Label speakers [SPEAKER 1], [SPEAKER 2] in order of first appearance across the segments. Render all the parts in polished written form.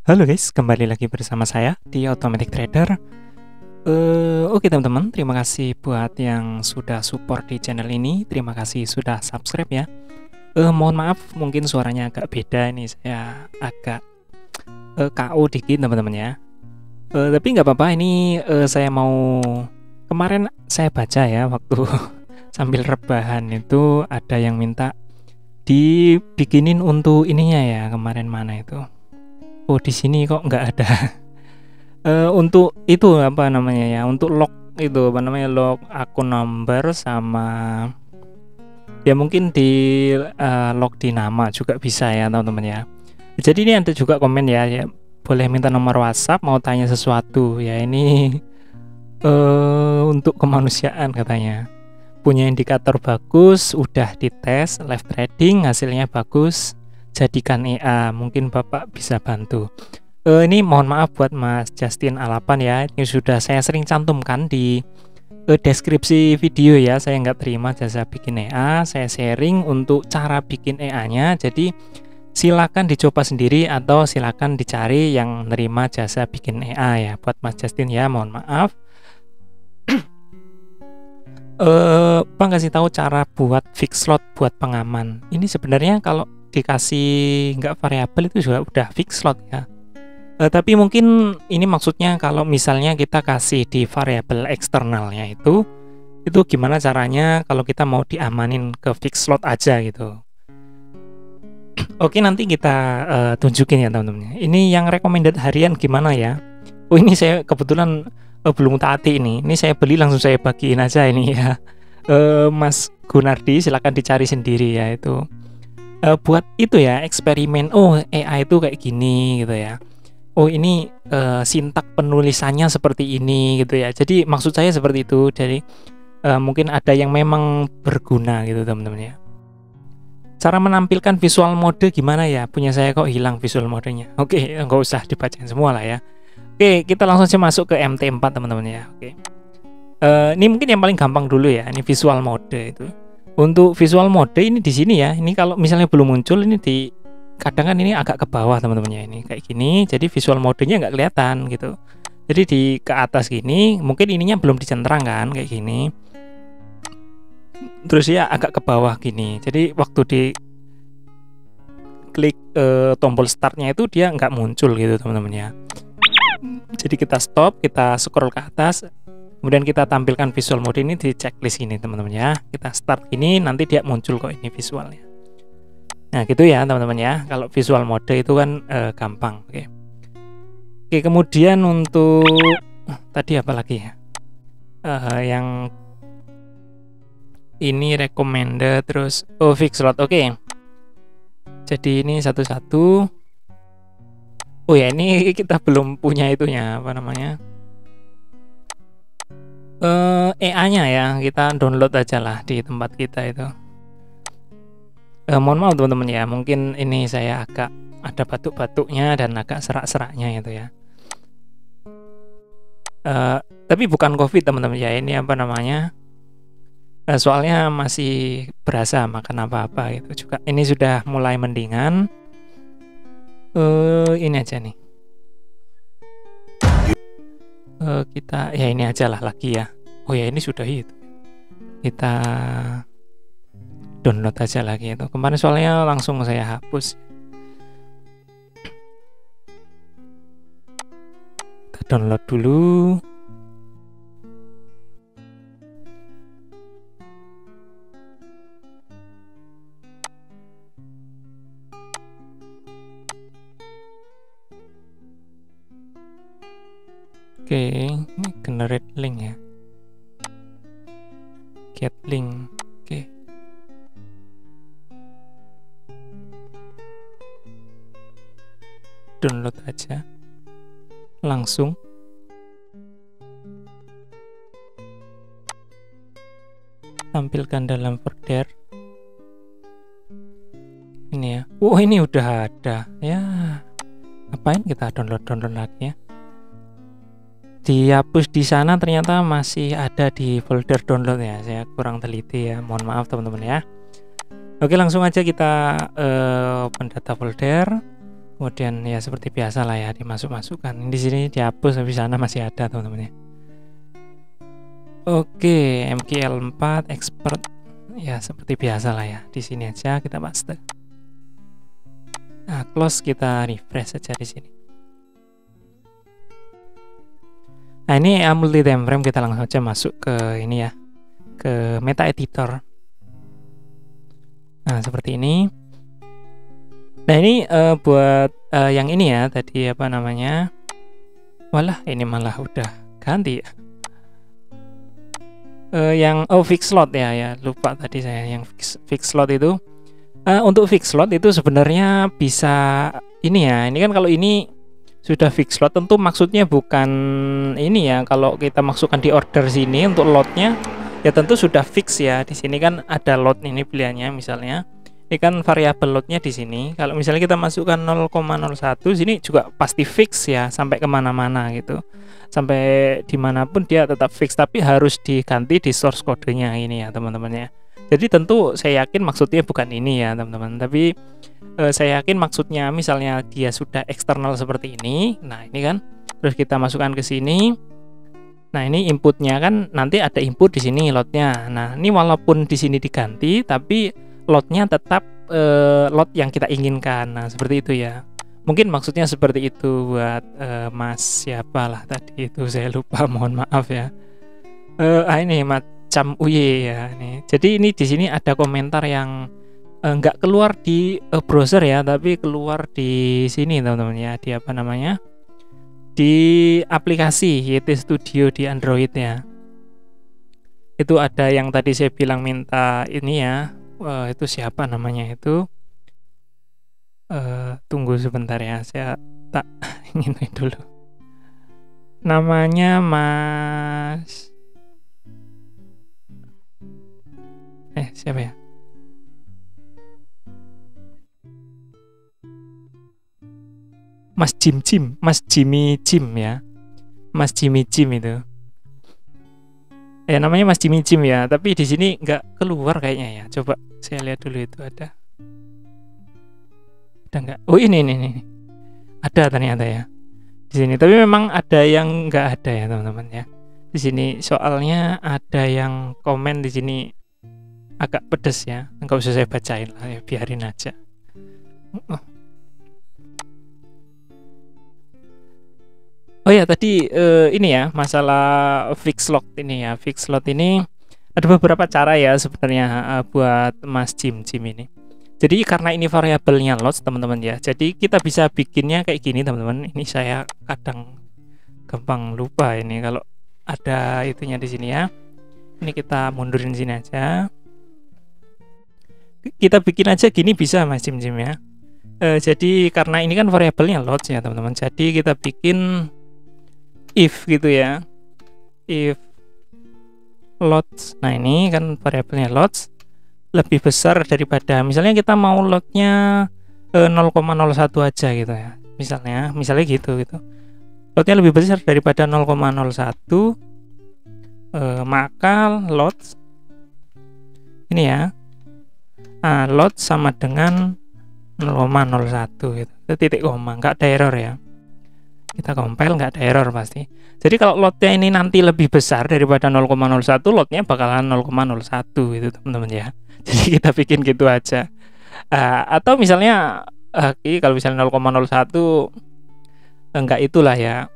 [SPEAKER 1] Halo guys, kembali lagi bersama saya di Automatic Trader. Oke teman-teman, terima kasih buat yang sudah support di channel ini. Terima kasih sudah subscribe ya. Mohon maaf, mungkin suaranya agak beda ini. Saya agak KO dikit teman-teman ya. Tapi nggak apa-apa. Ini saya mau kemarin saya baca ya waktu sambil rebahan itu ada yang minta dibikinin untuk ininya ya, kemarin mana itu. Oh, di sini kok nggak ada. Untuk itu apa namanya ya, untuk log itu apa namanya, log akun number sama ya mungkin di log di nama juga bisa ya teman-teman ya. Jadi ini ada juga komen ya, boleh minta nomor WhatsApp mau tanya sesuatu ya. Ini untuk kemanusiaan katanya. Punya indikator bagus, udah dites live trading, hasilnya bagus, jadikan EA, mungkin Bapak bisa bantu. Ini mohon maaf buat Mas Justin Alapan ya, ini sudah saya sering cantumkan di deskripsi video ya. Saya nggak terima jasa bikin EA, saya sharing untuk cara bikin EA-nya. Jadi silakan dicoba sendiri atau silakan dicari yang nerima jasa bikin EA ya. Buat Mas Justin ya, mohon maaf. Bang kasih tahu cara buat fix slot buat pengaman. Ini sebenarnya kalau dikasih nggak variabel itu juga udah fix slot ya. Tapi mungkin ini maksudnya kalau misalnya kita kasih di variabel eksternalnya itu gimana caranya kalau kita mau diamanin ke fix slot aja gitu. Oke, nanti kita tunjukin ya teman-teman. Ini yang recommended harian gimana ya. Oh, ini saya kebetulan belum taati ini. Ini saya beli langsung saya bagiin aja ini ya. Mas Gunardi silakan dicari sendiri ya itu. Buat itu ya eksperimen. Oh, AI itu kayak gini gitu ya. Oh, ini sintak penulisannya seperti ini gitu ya. Jadi maksud saya seperti itu. Jadi mungkin ada yang memang berguna gitu teman-teman ya. Cara menampilkan visual mode gimana ya? Punya saya kok hilang visual modenya. Oke, nggak usah dibacain semua lah ya. Oke, kita langsung saja masuk ke MT4 teman-teman ya. Oke. Ini mungkin yang paling gampang dulu ya. Ini visual mode itu. Untuk visual mode ini di sini ya. Ini kalau misalnya belum muncul ini di kadang kan ini agak ke bawah teman-teman ya, ini kayak gini. Jadi visual modenya nggak kelihatan gitu. Jadi di ke atas gini, mungkin ininya belum dicentrang kan kayak gini. Terus ya agak ke bawah gini. Jadi waktu di klik tombol startnya itu dia nggak muncul gitu teman-teman ya. Jadi kita stop, kita scroll ke atas, kemudian kita tampilkan visual mode ini di checklist ini teman-teman ya. Kita start ini nanti dia muncul kok ini visualnya. Nah gitu ya teman-teman ya. Kalau visual mode itu kan gampang. Oke. Oke, kemudian untuk tadi apa lagi ya? Yang ini recommended terus fix slot. Oke. Jadi ini satu-satu. Oh ya, ini kita belum punya itunya, apa namanya, EA-nya ya. Kita download aja lah di tempat kita itu. Mohon maaf teman-teman ya, mungkin ini saya agak ada batuk-batuknya dan agak serak-seraknya itu ya. Tapi bukan COVID teman-teman ya, ini apa namanya, soalnya masih berasa makan apa-apa gitu juga. Ini sudah mulai mendingan. Ini aja nih. Kita ya ini aja lah lagi ya. Oh ya, ini sudah itu. Kita download aja lagi itu. Kemarin soalnya langsung saya hapus. Kita download dulu. Oke, ini generate link ya. Get link. Oke. Download aja. Langsung. Tampilkan dalam folder. Ini ya. Oh, ini udah ada. Ya. Ngapain kita download lagi ya? Dihapus di sana ternyata masih ada di folder download ya. Saya kurang teliti ya, mohon maaf teman-teman ya. Oke, langsung aja kita open data folder, Kemudian ya seperti biasa lah ya, dimasuk-masukkan. Di sini dihapus, tapi sana masih ada teman-teman ya. Oke, MQL 4 expert ya seperti biasa lah ya. Di sini aja kita paste. Nah, close, kita refresh saja di sini. Nah, ini multi time frame, kita langsung aja masuk ke ini ya, ke meta editor. Nah, seperti ini. Nah, ini buat yang ini ya, tadi apa namanya? Walah, ini malah udah ganti ya. Yang fix slot ya, lupa tadi saya yang fix slot itu. Untuk fix slot itu sebenarnya bisa ini ya. Ini kan kalau ini sudah fix slot, tentu maksudnya bukan ini ya. Kalau kita masukkan di order sini untuk lotnya, ya tentu sudah fix ya. Di sini kan ada lot ini pilihannya, misalnya ini kan variabel lotnya di sini. Kalau misalnya kita masukkan 0,01, sini juga pasti fix ya, sampai kemana-mana gitu, sampai dimanapun dia tetap fix. Tapi harus diganti di source kodenya ini ya teman-teman ya. Jadi tentu saya yakin maksudnya bukan ini ya teman-teman, tapi saya yakin maksudnya misalnya dia sudah eksternal seperti ini. Nah ini kan, terus kita masukkan ke sini. Nah ini inputnya kan nanti ada input di sini lotnya. Nah ini walaupun di sini diganti, tapi lotnya tetap lot yang kita inginkan. Nah seperti itu ya. Mungkin maksudnya seperti itu buat Mas siapalah tadi itu, saya lupa, mohon maaf ya. Ini macam uye ya nih. Jadi ini di sini ada komentar yang nggak keluar di browser ya, tapi keluar di sini teman-teman ya, di apa namanya, di aplikasi YT Studio di Android ya. Itu ada yang tadi saya bilang minta ini ya. Itu siapa namanya itu? Tunggu sebentar ya, saya tak ingin dulu. Namanya Mas siapa ya? Mas Jimmy Jim ya. Mas Jimmy Jim itu. Namanya Mas Jimmy Jim ya, tapi di sini nggak keluar kayaknya ya. Coba saya lihat dulu itu ada nggak? Oh ini. Ada ternyata ya di sini, tapi memang ada yang nggak ada ya teman-teman ya. Di sini soalnya ada yang komen di sini agak pedes ya, nggak usah saya bacain lah ya, biarin aja. Oh ya tadi ini ya, masalah fix slot ini ya. Fix slot ini ada beberapa cara ya sebenarnya buat Mas Jim ini. Jadi karena ini variabelnya lots teman-teman ya, jadi kita bisa bikinnya kayak gini teman-teman. Ini saya kadang gampang lupa ini kalau ada itunya di sini ya. Ini kita mundurin sini aja. Kita bikin aja gini bisa Mas Jim ya. Jadi karena ini kan variabelnya lots ya teman-teman, jadi kita bikin if gitu ya, if lots. Nah ini kan variabelnya lots lebih besar daripada, misalnya kita mau lotnya 0,01 aja gitu ya, misalnya gitu lotnya lebih besar daripada 0,01, maka lots ini ya, lot sama dengan 0,01 gitu, titik koma, nggak ada error ya. Kita compile nggak ada error pasti. Jadi kalau lotnya ini nanti lebih besar daripada 0,01, lotnya bakalan 0,01 itu teman-teman ya. Jadi kita bikin gitu aja. Atau misalnya kalau misalnya 0,01 enggak itulah ya.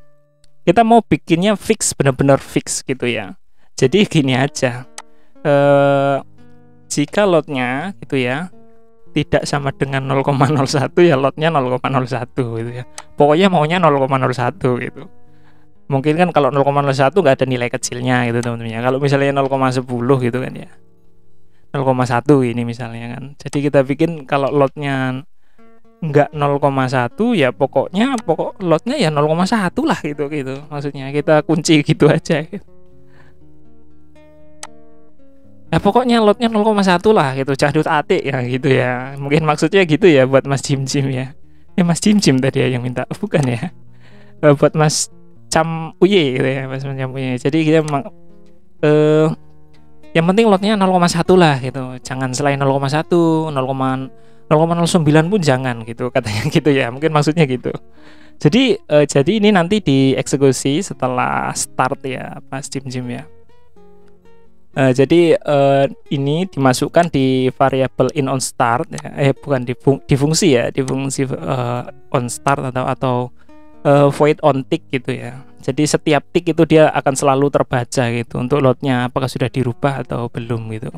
[SPEAKER 1] Kita mau bikinnya fix, benar-benar fix gitu ya. Jadi gini aja. Jika lotnya gitu ya tidak sama dengan 0,01 ya lotnya 0,01 gitu ya. Pokoknya maunya 0,01 gitu. Mungkin kan kalau 0,01 nggak ada nilai kecilnya gitu teman-teman ya. Kalau misalnya 0,10 gitu kan ya, 0,1 ini misalnya kan. Jadi kita bikin kalau lotnya nggak 0,1 ya pokok lotnya ya 0,1 lah gitu. Maksudnya kita kunci gitu aja gitu. Ya pokoknya lotnya 0,1 lah gitu, cahdut atik ya gitu ya. Mungkin maksudnya gitu ya buat Mas Jim ya. Mas Jim tadi ya yang minta, bukan ya. Buat Mas Cam Uye gitu ya, Mas Cam Uye. Jadi kita yang penting lotnya 0,1 lah gitu. Jangan selain 0,1, 0,09 pun jangan gitu katanya gitu ya, mungkin maksudnya gitu. Jadi ini nanti dieksekusi setelah start ya pas jim ya. Jadi ini dimasukkan di variabel in on start ya, bukan di fungsi ya, di fungsi on start atau void on tick gitu ya. Jadi setiap tick itu dia akan selalu terbaca gitu untuk loadnya apakah sudah dirubah atau belum gitu.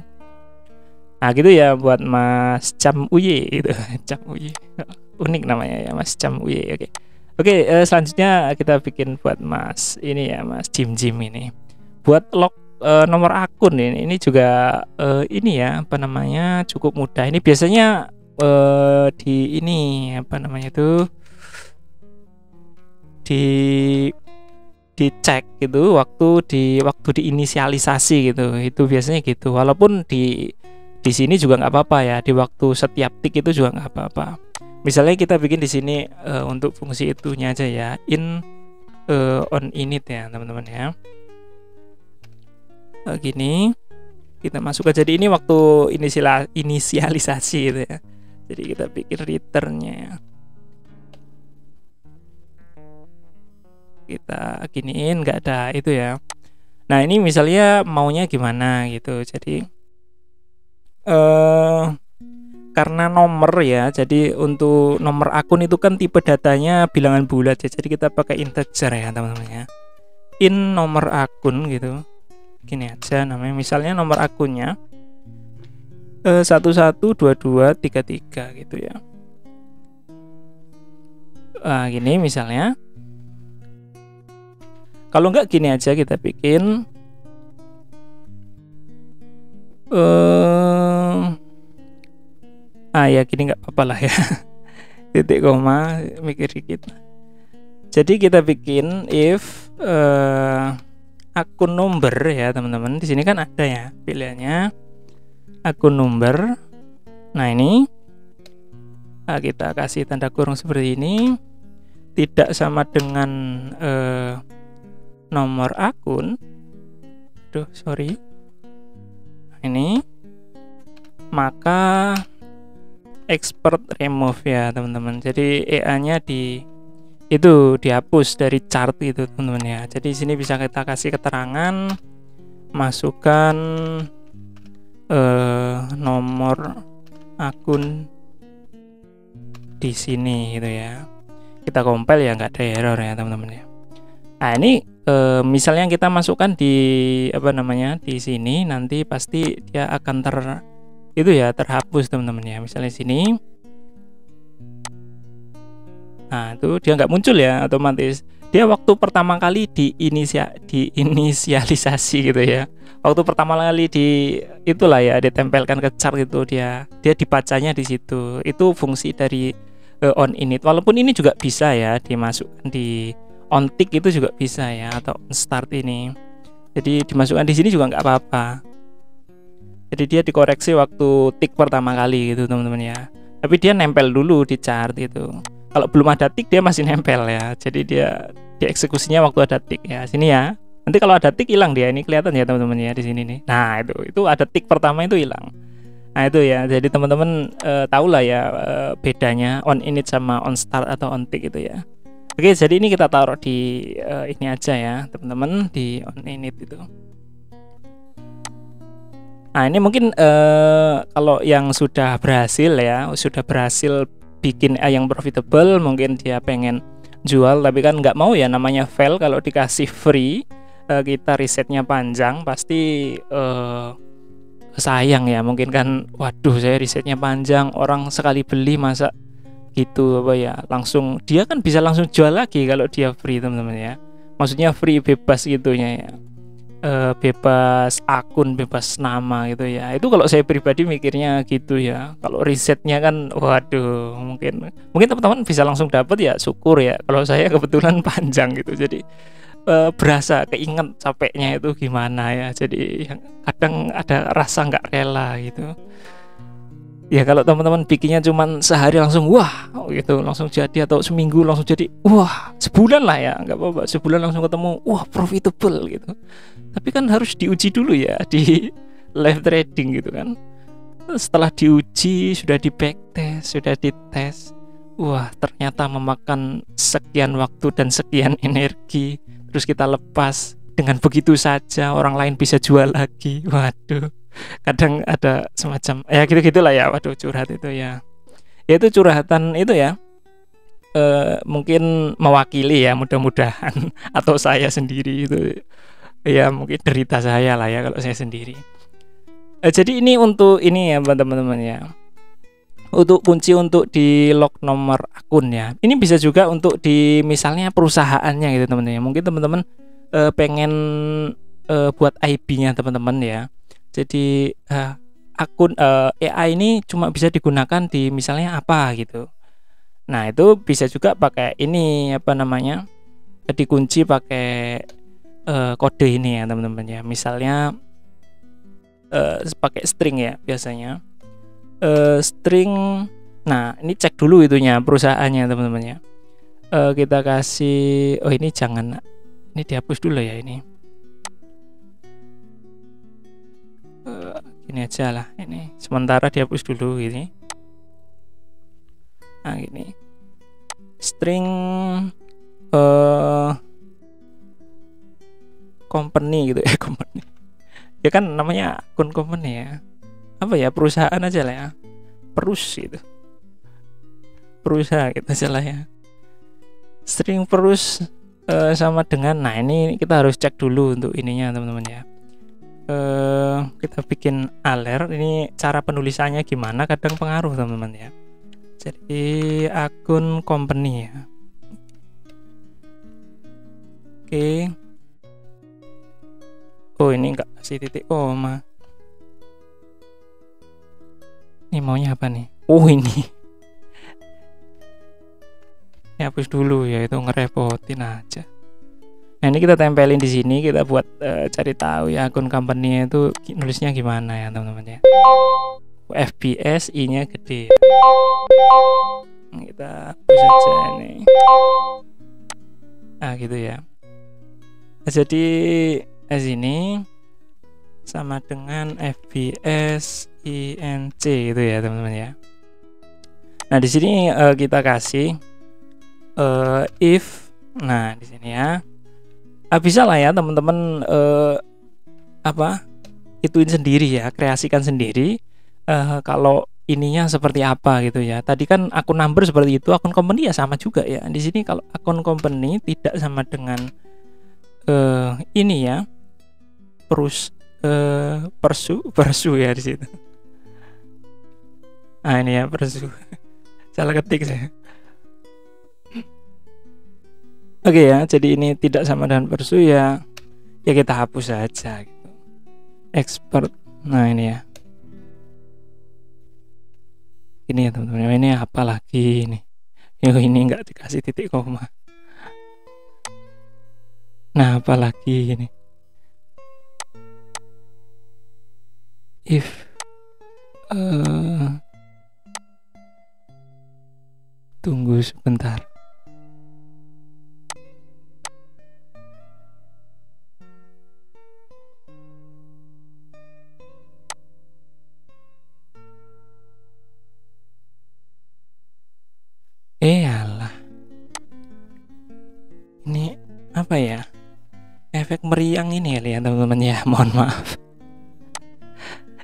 [SPEAKER 1] Nah gitu ya buat Mas Cam Uye gitu. Cam Uye, unik namanya ya, Mas Cam Uye. Oke, selanjutnya kita bikin buat Mas ini ya, Mas Jim ini. Buat log nomor akun ini juga ini ya apa namanya cukup mudah. Ini biasanya di ini apa namanya itu dicek gitu waktu diinisialisasi gitu. Itu biasanya gitu. Walaupun di sini juga nggak apa-apa ya, di waktu setiap tik itu juga nggak apa-apa. Misalnya kita bikin di sini untuk fungsi itunya aja ya, in on init ya teman-teman ya. Gini kita masuk aja. Jadi ini waktu inisialisasi gitu ya. Jadi kita bikin returnnya ya. Kita giniin nggak ada itu ya. Nah ini misalnya maunya gimana gitu. Jadi karena nomor ya, jadi untuk nomor akun itu kan tipe datanya bilangan bulat ya. Jadi kita pakai integer ya teman-teman ya. In nomor akun gitu. Gini aja namanya, misalnya nomor akunnya 112233 gitu ya. Gini misalnya. Kalau enggak gini aja kita bikin ya gini nggak apa-apa lah ya. Titik koma mikir dikit. Jadi kita bikin if akun number ya teman-teman. Di sini kan ada ya pilihannya akun number. Nah ini kita kasih tanda kurung seperti ini, tidak sama dengan nomor akun. Sorry. Nah, ini maka export remove ya teman-teman. Jadi EA-nya dihapus dari chart itu teman-teman ya. Jadi di sini bisa kita kasih keterangan, masukkan nomor akun di sini gitu ya. Kita compile ya nggak ada error ya teman-teman ya. Nah ini misalnya kita masukkan di apa namanya di sini, nanti pasti dia akan terhapus teman-teman ya. Misalnya sini. Nah itu dia nggak muncul ya, otomatis dia waktu pertama kali diinisialisasi gitu ya, waktu pertama kali itulah ya ditempelkan ke chart itu dia dibacanya di situ. Itu fungsi dari on init. Walaupun ini juga bisa ya dimasukkan di on tick, itu juga bisa ya, atau on start ini. Jadi dimasukkan di sini juga nggak apa-apa. Jadi dia dikoreksi waktu tick pertama kali gitu teman-teman ya. Tapi dia nempel dulu di chart itu. Kalau belum ada tick dia masih nempel ya. Jadi dia dieksekusinya waktu ada tick ya. Sini ya. Nanti kalau ada tick hilang dia. Ini kelihatan ya teman-teman ya di sini nih. Nah, itu ada tick pertama itu hilang. Nah, itu ya. Jadi teman-teman tahulah ya bedanya on init sama on start atau on tick itu ya. Oke, jadi ini kita taruh di ini aja ya, teman-teman, di on init itu. Nah, ini mungkin kalau yang sudah berhasil bikin yang profitable, mungkin dia pengen jual tapi kan nggak mau ya, namanya fail. Kalau dikasih free kita risetnya panjang, pasti sayang ya. Mungkin kan, waduh saya risetnya panjang, orang sekali beli masa gitu apa ya, langsung dia kan bisa langsung jual lagi kalau dia free teman-teman ya. Maksudnya free bebas gitunya ya, bebas akun, bebas nama gitu ya. Itu kalau saya pribadi mikirnya gitu ya. Kalau risetnya kan waduh, mungkin teman-teman bisa langsung dapat ya, syukur ya. Kalau saya kebetulan panjang gitu, jadi berasa keinget capeknya itu gimana ya. Jadi kadang ada rasa nggak rela gitu ya. Kalau teman-teman bikinnya cuman sehari langsung wah gitu, langsung jadi, atau seminggu langsung jadi, wah sebulan lah ya, nggak apa-apa, sebulan langsung ketemu wah profitable gitu. Tapi kan harus diuji dulu ya di live trading gitu kan. setelah diuji, sudah di backtest, sudah dites, wah ternyata memakan sekian waktu dan sekian energi, terus kita lepas dengan begitu saja, orang lain bisa jual lagi. Waduh, kadang ada semacam ya gitu-gitulah ya. Waduh, curhat itu ya. Ya itu curhatan itu ya. Mungkin mewakili ya, mudah-mudahan atau saya sendiri itu ya, mungkin derita saya lah ya kalau saya sendiri. Jadi ini untuk ini ya teman-teman ya, untuk kunci untuk di lock nomor akun ya. Ini bisa juga untuk di misalnya perusahaannya gitu teman-teman ya. Mungkin teman-teman pengen buat IP-nya teman-teman ya. Jadi akun AI ini cuma bisa digunakan di misalnya apa gitu. Nah itu bisa juga pakai ini apa namanya, dikunci pakai kode ini ya teman-teman ya. Misalnya pakai string ya biasanya, string. Nah ini cek dulu itunya perusahaannya teman-teman ya. Kita kasih, oh ini jangan, ini dihapus dulu ya ini. Gini aja lah, ini sementara dihapus dulu ini. Nah gini, string company gitu ya, company ya kan namanya akun company ya, apa ya, perusahaan aja lah ya, perus gitu, perusahaan gitu aja lah ya, string perus sama dengan, nah ini kita harus cek dulu untuk ininya teman-teman ya. Kita bikin alert, ini cara penulisannya gimana kadang pengaruh teman-teman ya. Jadi akun company ya. Oke. Oh ini enggak kasih titik koma. Ini maunya apa nih? Oh ini. Ya hapus dulu ya, itu ngerepotin aja. Nah ini kita tempelin di sini, kita buat cari tahu ya akun company itu nulisnya gimana ya teman-teman ya. FBS I-nya gede. Kita hapus aja ini. Nah gitu ya. Nah, jadi sini sama dengan FBS INC gitu ya teman-teman ya. Nah di sini kita kasih if, nah di sini ya, bisa lah ya teman-teman ituin sendiri ya, kreasikan sendiri kalau ininya seperti apa gitu ya. Tadi kan akun number seperti itu, akun company ya sama juga ya. Di sini kalau akun company tidak sama dengan ini ya, persu ya di situ. Nah ini ya persu. Salah ketik saya. Oke ya, jadi ini tidak sama dengan persu ya. Ya kita hapus saja gitu. Expert. Nah ini ya. Ini ya teman-teman. Ini apa lagi ini? Ini enggak dikasih titik koma. Nah apa lagi ini? If tunggu sebentar. Alah. Ini apa ya? Efek meriang ini ya teman-teman ya. Mohon maaf.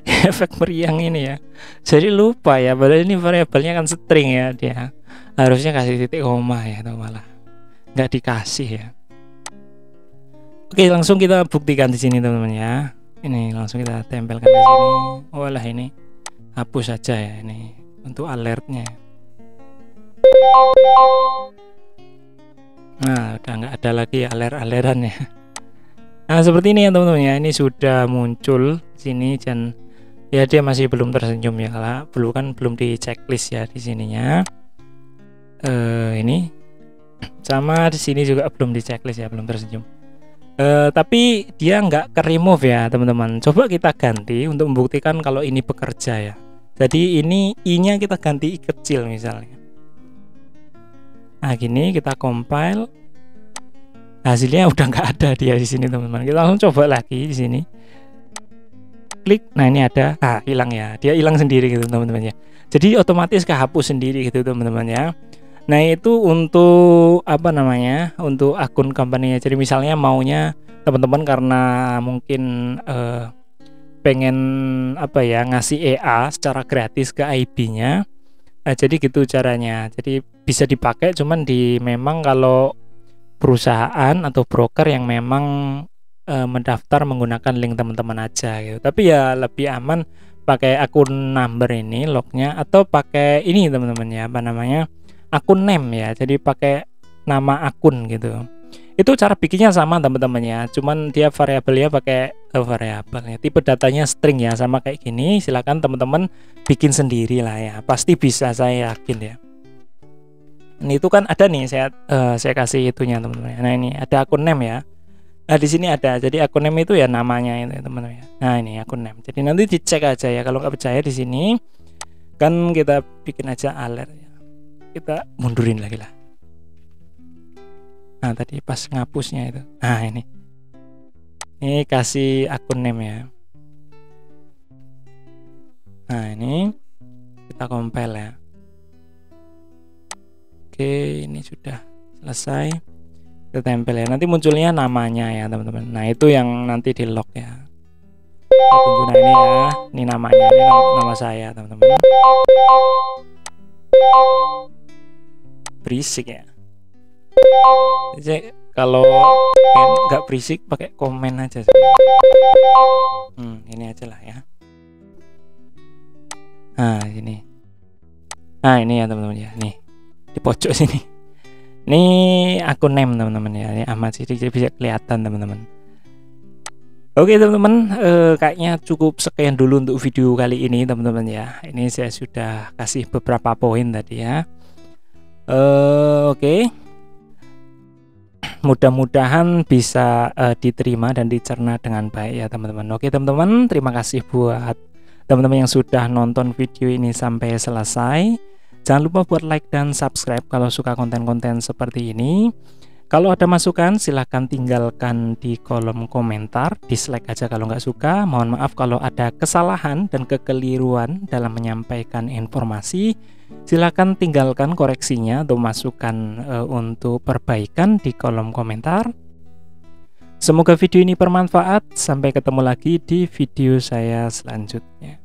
[SPEAKER 1] Efek meriang ini ya. Jadi lupa ya, padahal ini variabelnya kan string ya, dia harusnya kasih titik koma ya, atau malah nggak dikasih ya. Oke, langsung kita buktikan di sini teman-teman ya. Ini langsung kita tempelkan di sini. Walah ini hapus saja ya ini untuk alertnya. Nah udah nggak ada lagi alert-alertannya. Nah seperti ini ya teman-teman ya. Ini sudah muncul sini dan ya dia masih belum tersenyum ya, kalau belum di checklist ya di sininya. Ini sama di sini juga belum di checklist ya, belum tersenyum. Tapi dia nggak ke remove ya teman-teman. Coba kita ganti untuk membuktikan kalau ini bekerja ya. Jadi ini i-nya kita ganti i kecil misalnya. Nah gini kita compile, hasilnya udah nggak ada dia di sini teman-teman. Kita langsung coba lagi di sini. klik, nah ini ada, hilang ya, dia hilang sendiri gitu teman-teman ya. Jadi otomatis kehapus sendiri gitu teman-teman ya. Nah itu untuk apa namanya, untuk akun company-nya. Jadi misalnya maunya teman-teman karena mungkin pengen apa ya, ngasih EA secara gratis ke IB-nya. Jadi gitu caranya. Jadi bisa dipakai, cuman memang kalau perusahaan atau broker yang memang mendaftar menggunakan link teman-teman aja gitu. Tapi ya lebih aman pakai akun number ini, lognya, atau pakai ini teman-teman ya, apa namanya, akun name ya. Jadi pakai nama akun gitu. Itu cara bikinnya sama teman-teman ya, cuman dia variabelnya pakai variabelnya, tipe datanya string ya, sama kayak gini. Silakan teman-teman bikin sendiri lah ya, pasti bisa, saya yakin ya. Ini itu kan ada nih, saya kasih itunya teman-teman. Nah ini ada akun name ya. Nah di sini ada, jadi akun name itu ya namanya itu teman-teman ya. Nah ini akun name. Jadi nanti dicek aja ya, kalau nggak percaya di sini kan kita bikin aja alert ya. Kita mundurin lagi lah. Nah tadi pas ngapusnya itu. Nah ini kasih akun name ya. Nah ini kita compile ya. Oke, ini sudah selesai. Kita tempel ya. Nanti munculnya namanya ya teman-teman. Nah itu yang nanti di lock ya. Kita tunggu. Nah ini ya, ini namanya, ini nama saya teman-teman. Berisik ya. Jadi kalau nggak berisik pakai komen aja. Ini aja lah ya. Nah ini. Nah ini ya teman-teman ya. Nih di pojok sini. Ini akun name teman-teman ya. Ini amat sih, jadi bisa kelihatan teman-teman. Oke teman-teman, kayaknya cukup sekian dulu untuk video kali ini teman-teman ya. Ini saya sudah kasih beberapa poin tadi ya. Oke. Mudah-mudahan bisa diterima dan dicerna dengan baik ya teman-teman. Oke teman-teman, terima kasih buat teman-teman yang sudah nonton video ini sampai selesai. Jangan lupa buat like dan subscribe kalau suka konten-konten seperti ini. Kalau ada masukan silahkan tinggalkan di kolom komentar. Dislike aja kalau nggak suka. Mohon maaf kalau ada kesalahan dan kekeliruan dalam menyampaikan informasi. Silahkan tinggalkan koreksinya atau masukan untuk perbaikan di kolom komentar. Semoga video ini bermanfaat. Sampai ketemu lagi di video saya selanjutnya.